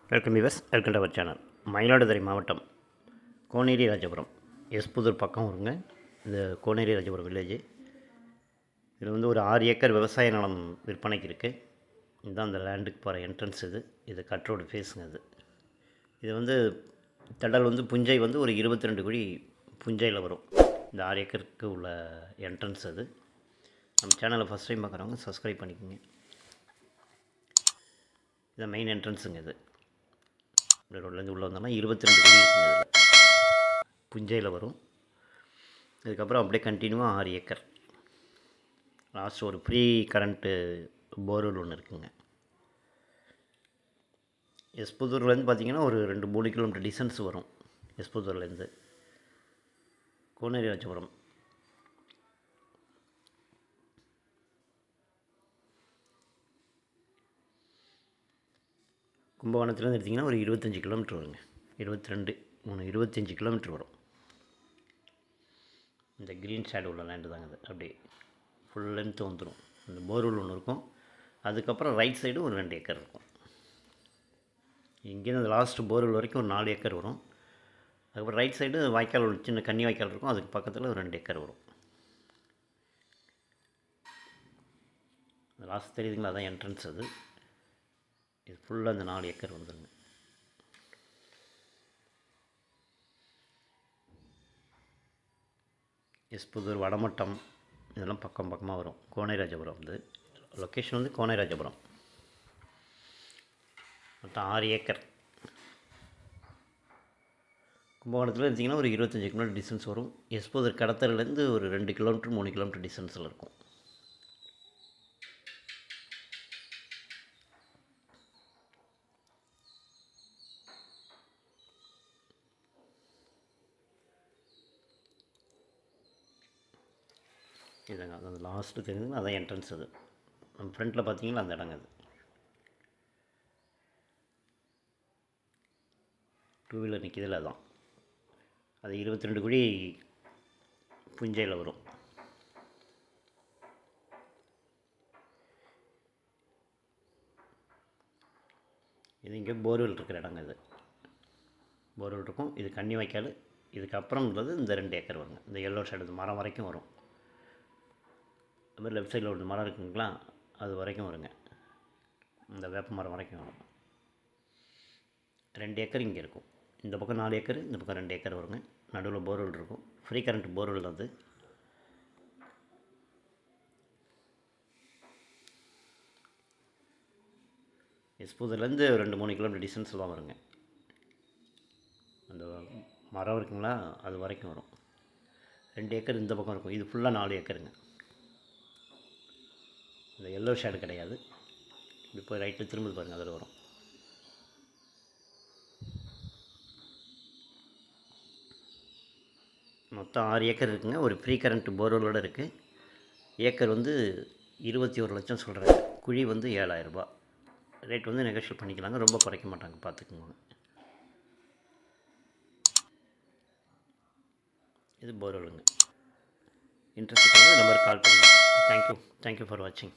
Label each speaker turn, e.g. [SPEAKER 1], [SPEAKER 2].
[SPEAKER 1] Welcome viewers, welcome to our channel. Mayiladuthurai மாவட்டம் கோனேரி ராஜபுரம் எஸ்புதூர் பக்கம் வருங்க. இந்த கோனேரி ராஜபுரம் வில்லேஜ். இதில் வந்து ஒரு 6 ஏக்கர் விவசாய நிலம் விற்பனைக்கு இருக்குது. இதுதான் அந்த லேண்டுக்கு போகிற என்ட்ரன்ஸ். இது கட் ரோடு ஃபேஸுங்க. இது வந்து தடல் வந்து புஞ்சை வந்து ஒரு 22 குழி புஞ்சையில் வரும். இந்த 6 ஏக்கருக்கு உள்ள என்ட்ரன்ஸ். நம்ம சேனலை ஃபஸ்ட் டைம் பார்க்குறவங்க சப்ஸ்கிரைப் பண்ணிக்கோங்க. இது மெயின் என்ட்ரன்ஸுங்க. இந்த ரோட்லேருந்து உள்ளே வந்தோம்னா 22 குழி இருக்குங்க. இதில் புஞ்சையில் வரும். இதுக்கப்புறம் அப்படியே கண்டினியூவாக 6 ஏக்கர். லாஸ்ட் ஒரு ஃப்ரீ கரண்ட்டு போர்வெல் ஒன்று இருக்குங்க. எஸ்புதூர்லேருந்து பார்த்திங்கன்னா ஒரு 2-3 கிலோமீட்டர் டிஸ்டன்ஸ் வரும். எஸ்புதூர்லேருந்து கோனேரி ராஜபுரம். கும்பகோணத்துலேருந்து எடுத்திங்கன்னா ஒரு 25 கிலோமீட்டர் வருங்க. 25 கிலோமீட்டர் வரும். இந்த க்ரீன் ஷேடு உள்ள லேண்டு தாங்க. அது அப்படியே ஃபுல் லென்த்து வந்துடும். இந்த போர்வெல் ஒன்று இருக்கும். அதுக்கப்புறம் ரைட் சைடு ஒரு 2 ஏக்கர் இருக்கும். இங்கேருந்து அந்த லாஸ்ட் போர்வெல் வரைக்கும் ஒரு 4 ஏக்கர் வரும். அதுக்கப்புறம் ரைட் சைடு வாய்க்கால், ஒரு சின்ன கன்னி வாய்க்கால் இருக்கும். அதுக்கு பக்கத்தில் ஒரு 2 ஏக்கர் வரும். லாஸ்ட் தெரியுதுங்களா, அதான் என்ட்ரன்ஸ். இது ஃபுல்லாக அந்த 4 ஏக்கர் வந்துடுங்க. எஸ்புதூர், வடமட்டம் இதெல்லாம் பக்கம் பக்கமாக வரும். கோனேரி ராஜபுரம் லொக்கேஷன் வந்து கோனேரி ராஜபுரம். மொத்தம் 6 ஏக்கர். கும்பகோணத்தில் இருந்திங்கன்னா ஒரு 25 கிலோமீட்டர் டிஸ்டன்ஸ் வரும். எஸ்புதூர் கடத்தலேருந்து ஒரு 2 கிலோமீட்டர் 3 கிலோமீட்டர் டிஸ்டன்ஸில் இருக்கும். இதுங்க அது லாஸ்ட்டு தெரியுதுங்க, அதான் என்ட்ரன்ஸ். நம்ம ஃப்ரண்ட்டில் பார்த்தீங்கன்னா அந்த இடங்க. டூ வீலர் நிற்கிதில்ல, அதான். அது 22 குழி புஞ்சையில் வரும். இது இங்கே போர்வெல் இருக்கிற இடங்க. போர்வெல் இருக்கும். இது கன்னி வாய்க்கால். இதுக்கப்புறம் உள்ளது இந்த 2 ஏக்கர் வருங்க. இந்த எல்லோ ஷேடு மரம் வரைக்கும் வரும். அது மாதிரி லெஃப்ட் சைடில் ஒரு மரம் இருக்குங்களா, அது வரைக்கும் வருங்க. இந்த வேப்ப மரம் வரைக்கும் வரும். 2 ஏக்கர் இங்கே இருக்கும். இந்த பக்கம் 4 ஏக்கர், இந்த பக்கம் 2 ஏக்கர் வருங்க. நடுவில் போர்வெல் இருக்கும். ஃப்ரீ கரண்ட் போர்வெல் தான். எஸ்புதூர்லேருந்து 2-3 கிலோமீட்டர் டிஸ்டன்ஸில் தான் வருங்க. அந்த மரம் இருக்குங்களா, அது வரைக்கும் வரும். 2 ஏக்கர் இந்த பக்கம் இருக்கும். இது ஃபுல்லாக 4 ஏக்கருங்க. இந்த எல்லோ ஷேடு கிடையாது. இப்படி போய் ரைட்டில் திரும்ப பாருங்கள், அதில் வரும். மொத்தம் 6 ஏக்கர் இருக்குங்க. ஒரு ஃப்ரீ கரண்ட் போர்வெலோடு இருக்குது. ஏக்கர் வந்து 21 லட்சம் சொல்கிறாங்க. குழி வந்து 7,000 ரூபா. ரேட் வந்து நெகோஷியேட் பண்ணிக்கலாங்க. ரொம்ப குறைக்க மாட்டாங்க, பார்த்துக்குங்க. இது போர்வெலுங்க. இன்ட்ரெஸ்ட் நம்பருக்கு கால் பண்ணுங்கள். தேங்க்யூ ஃபார் வாட்சிங்.